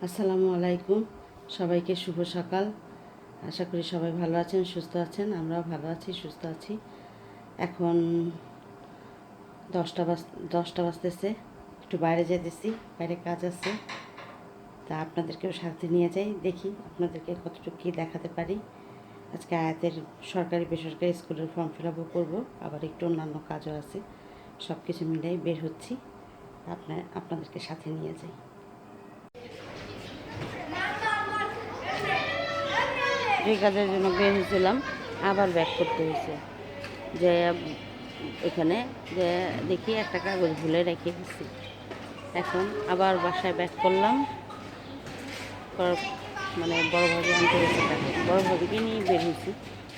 আসসালামু আলাইকুম, সবাইকে শুভ সকাল। আশা করি সবাই ভালো আছেন, সুস্থ আছেন। আমরাও ভালো আছি, সুস্থ আছি। এখন 10টা বাজতেছে। একটু বাইরে যেতেছি, বাইরে কাজ আছে। তা আপনাদেরকেও সাথে নিয়ে যাই, দেখি আপনাদেরকে কতটুকু কী দেখাতে পারি। আজকে আয়াতের সরকারি বেসরকারি স্কুলের ফর্ম ফিল আপও করবো, আবার একটু অন্যান্য কাজও আছে। সব কিছু মিলাই বের হচ্ছি, আপনাদেরকে সাথে নিয়ে যাই। এই কাজের জন্য বের হয়েছিলাম, আবার ব্যাক করতে হয়েছে। যে এখানে যে দেখি একটা কাগজ ভুলে রেখে দিচ্ছি। এখন আবার বাসায় ব্যাক করলাম, মানে বড় ভাবি আনতে গেছে কাজে, বড় ভাবিকে নিয়ে বের হয়েছি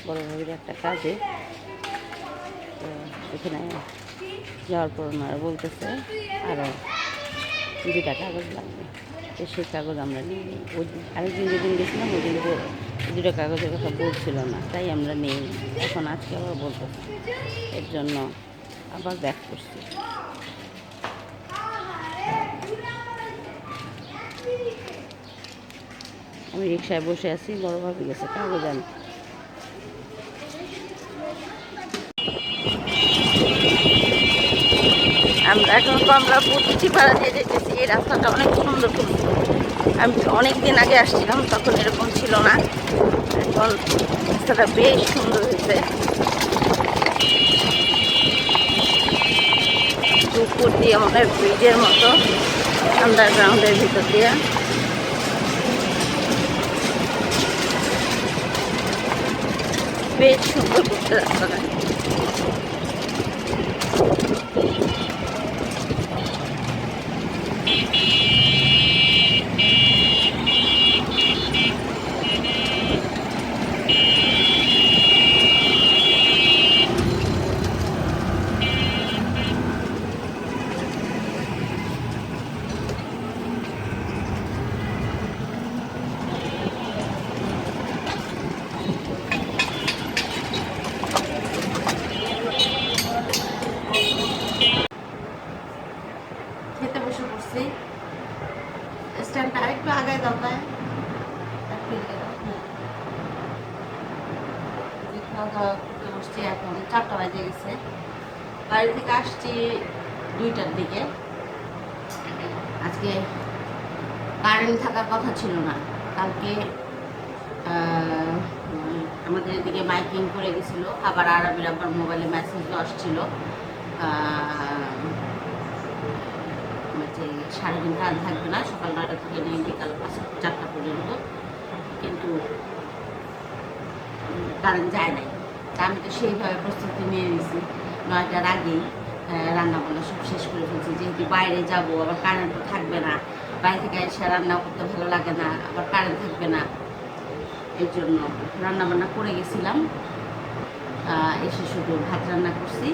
বড় ভাবির একটা কাজে। তো এখানে যাওয়ার পর ওনারা বলতেছে আরও 2টা কাগজ লাগবে। তো সেই কাগজ আমরা নিয়ে নিই। ওই আরেকদিন যেদিন গেছিলাম ওই দিন 2টা কাগজের কথা বলছিল না, তাই আমরা নেই। এখন আজকে আবার বলতেছি, এর জন্য আবার ব্যাক করছি। আমি রিক্সায় বসে আছি, বড় ভাবি গেছে কাগজ আনতে। আমরা এখন কমলাপুর চিপাড়া দিয়ে যেতেছি। এই রাস্তাটা অনেক সুন্দর করছে। আমি অনেক দিন আগে আসছিলাম, তখন এরকম ছিল না। এখন রাস্তাটা বেশ সুন্দর হয়েছে। উপর দিয়ে মনে হয় ব্রিজের মতো, আন্ডারগ্রাউন্ডের ভিতর দিয়ে। বেশ সুন্দর করছে রাস্তাটা। খেতে বসে পড়ছি। স্ট্যান্ডটা আরেকটু আগায় দাও, তাই খাওয়া দাওয়া করতে বসছি। এখন 4টা বাজে গেছে। বাড়ি থেকে আসছি 2টার দিকে। আজকে কারেন্ট থাকার কথা ছিল না। কালকে আমাদের এদিকে মাইকিং করে গেছিল। আবার আরবির আবার মোবাইলে মেসেজও আসছিল যে সারাদিন কারেন্ট থাকবে না, সকাল 9টা থেকে নিয়ে বিকাল 4টা পর্যন্ত। কিন্তু কারেন্ট যায় নাই। তা আমি তো সেইভাবে প্রস্তুতি নিয়ে নিয়েছি। 9টার আগেই রান্নাবান্না সব শেষ করে ফেলছি, যেহেতু বাইরে যাব, আবার কারেন্ট তো থাকবে না। বাইরে থেকে এসে রান্না করতে ভালো লাগে না, আবার কারেন্ট থাকবে না। এর জন্য রান্নাবান্না করে গেছিলাম। এসে শুধু ভাত রান্না করছি,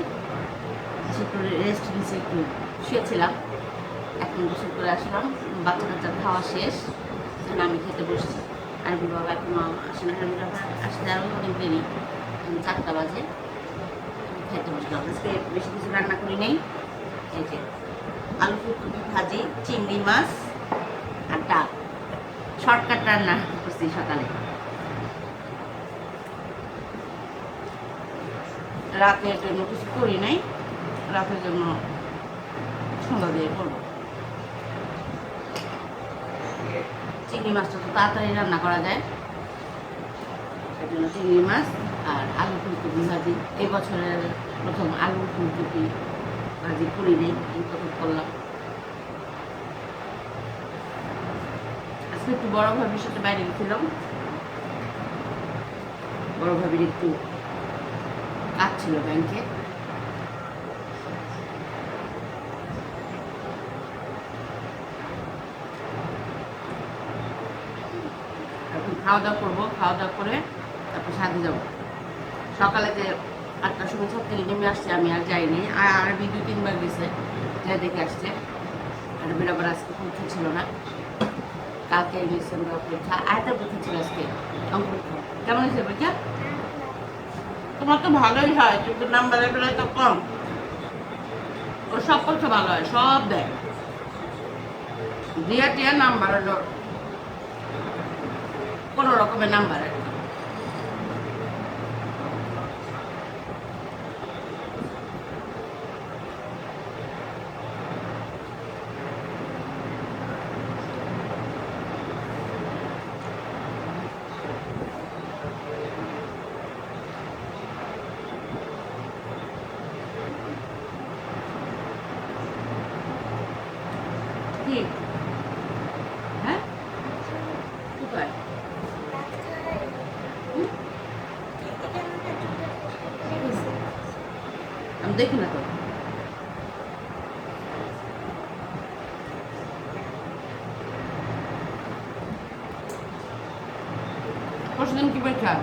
একটু রেস্ট নিয়েছি, একটু শুয়েছিলাম। এখন গোসল করে আসলাম, বাচ্চা কাচ্চার খাওয়া শেষ, আমি খেতে বসছি। আরবি বাবা এখনো আসে না, আরবি বাবা আসতে আরও অনেক দেরি, 4টা বাজে। খেতে বসলাম। আজকে বেশি কিছু রান্না করি নেই। এই যে আলু ফুলকপি ভাজি, চিংড়ি মাছ আর ডাল, শর্টকাট রান্না করছি সকালে। রাতের জন্য কিছু করি নাই, রাতের জন্য সন্ধ্যা দিয়ে করবো। চিংড়ি মাছটা তো তাড়াতাড়ি রান্না করা যায়, সেই জন্য চিংড়ি মাছ আর আলু ফুলকপি ভাজি। এই বছরের প্রথম আলু ফুলকপি ভাজি করি নেই, এই প্রথম করলাম। আজকে একটু বড় ভাবির সাথে বাইরে গেছিলাম। বড় ভাবির একটু কাজ ছিল ব্যাংকে। এখন খাওয়া দাওয়া করবো, খাওয়া দাওয়া করে তারপর সাথে যাবো। সকালে যে 8টার সময় ছাদ থেকে নেমে আসছে, আমি আর যাইনি। আর আরবি 2-3বার গেছে, যা দেখে আসছে। আরবির আবার আজকে পরীক্ষা ছিল না, কালকে গেছেন পরীক্ষা। আয়তার পরীক্ষা ছিল আজকে, অঙ্ক পরীক্ষা। কেমন হয়েছে পরীক্ষা? তোমার তো ভালোই হয়, কিন্তু নাম্বারের বেলায় তো কম। ওর সব পরীক্ষা ভালো হয়, সব দেয়। দিয়া টিয়া নাম্বার হলো কোনো রকমের নাম্বার আর কি। কি হ্যাঁ কোথায় আমি দেখি না তো। পরশুদিন কি পরীক্ষা?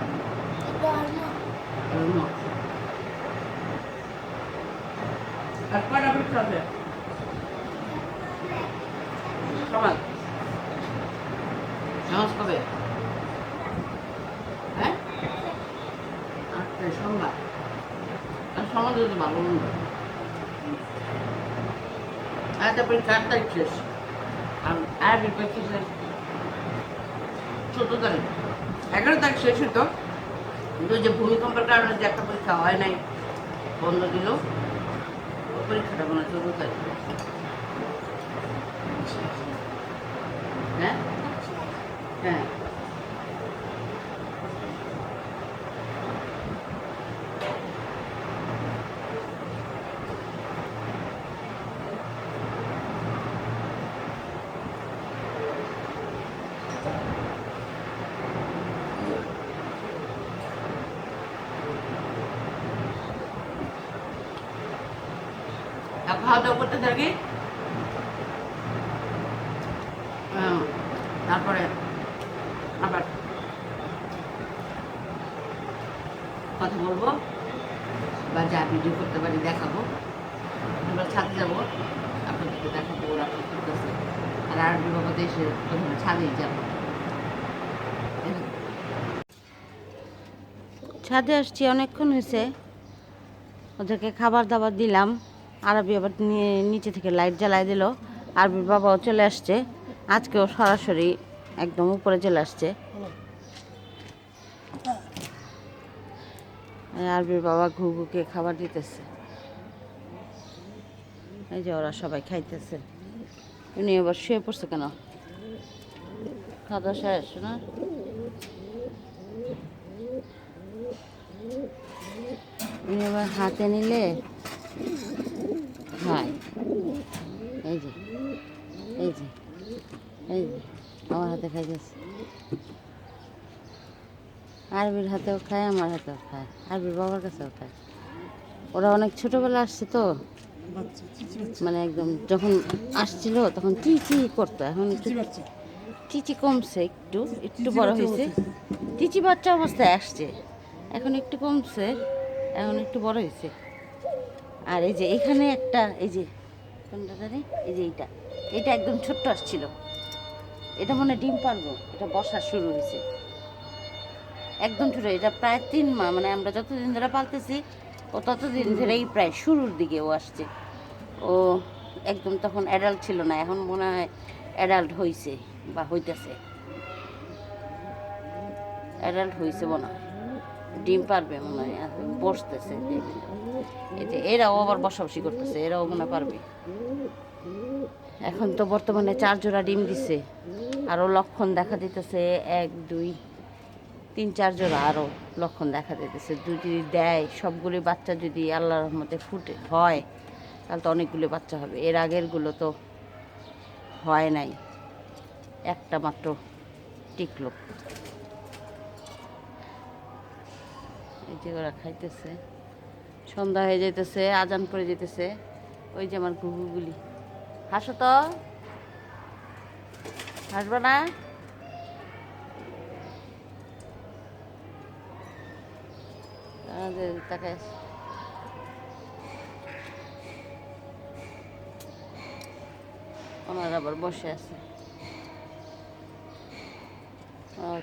আর কয়টা পরীক্ষা আছে? সমাজ সমাজ কবে? হ্যাঁ আচ্ছা সোমবার। আর সমাজ যদি ভালো মন্দ একটা পরীক্ষা 8 তারিখ শেষ আর আরবি পরীক্ষা শেষ 14 তারিখ। 11 তারিখ শেষ হতো কিন্তু ওই যে ভূমিকম্পের কারণে যে একটা পরীক্ষা হয় নাই বন্ধ দিল ওই পরীক্ষাটা মনে হয় 14 তারিখ। হ্যাঁ হ্যাঁ খাওয়া দাওয়া করতে থাকি। তারপরে আবার কথা বলবো বা যা ভিডিও করতে পারি দেখাবো। এবার ছাদে যাবো আপনাদেরকে দেখাবো ওরা কি করতেছে। আর আরবি বাবা দেশে প্রথমে ছাদেই যাবো। ছাদে আসছি অনেকক্ষণ হয়েছে, ওদেরকে খাবার দাবার দিলাম। আরবি আবার নিচে থেকে লাইট জ্বালাই দিল। আরবির বাবাও চলে আসছে, আজকেও সরাসরি একদম উপরে চলে আসছে। আরবির বাবা ঘুঘুকে খাবার দিতেছে, এই যে ওরা সবাই খাইতেছে। উনি এবার শুয়ে পড়ছে কেন? খাওয়া শেষ না? উনি এবার হাতে নিলে খায়। এই যে এই যে এই যে আমার হাতে খাইতেছে। আরবির হাতেও খায়, আমার হাতেও খায়, আরবির বাবার কাছেও খায়। ওরা অনেক ছোটোবেলা আসছে তো, মানে একদম যখন আসছিল তখন চি চি করতো, এখন একটু চিচি কমছে, একটু একটু বড় হয়েছে। চিচি বাচ্চা অবস্থায় আসছে, এখন একটু কমছে, এখন একটু বড় হয়েছে। আর এই যে এখানে একটা, এই যে কোনটা জানি, এই যে এইটা এটা একদম ছোট্ট আসছিল, এটা মনে ডিম পারবো, এটা বসা শুরু হয়েছে একদম ছোটো। এটা প্রায় 3 মাস, মানে আমরা যতদিন ধরে পালতেছি ও ততদিন ধরেই প্রায় শুরুর দিকে ও আসছে। ও একদম তখন অ্যাডাল্ট ছিল না, এখন মনে হয় অ্যাডাল্ট হয়েছে বা হইতেছে, অ্যাডাল্ট হয়েছে মনে হয়, ডিম পারবে মনে হয়, বসতেছে। এই যে এরাও আবার বসাবসি করতেছে, এরাও মনে পারবে। এখন তো বর্তমানে 4 জোড়া ডিম দিছে, আরও লক্ষণ দেখা দিতেছে 1 2 3 4 জোড়া আরও লক্ষণ দেখা দিতেছে। যদি দেয় সবগুলি বাচ্চা যদি আল্লাহর রহমতে ফুটে হয় তাহলে তো অনেকগুলো বাচ্চা হবে। এর আগেরগুলো তো হয় নাই, একটা মাত্র টিকলো। এই যে ওরা খাইতেছে, সন্ধ্যা হয়ে যেতেছে, আজান পড়ে যেতেছে। ওই যে আমার ঘুঘুগুলি, হাসো তো, হাসবে না? তাকে ওনার আবার বসে আছে,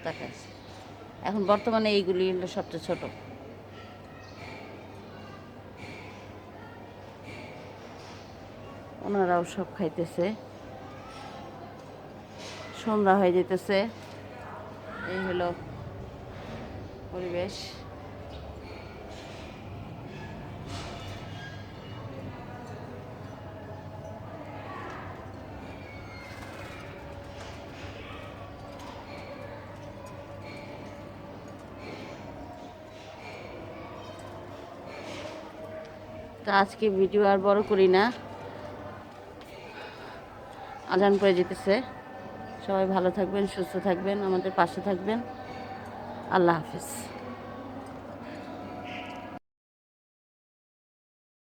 তাকে আছে। এখন বর্তমানে এইগুলি হলো সবচেয়ে ছোট। ওনারাও সব খাইতেছে, সন্ধ্যা হয়ে যেতেছে। এই হলো পরিবেশ। তো আজকে ভিডিও আর বড় করি না, আজান পড়ে যেতেছে। সবাই ভালো থাকবেন, সুস্থ থাকবেন, আমাদের পাশে থাকবেন। আল্লাহ হাফিজ।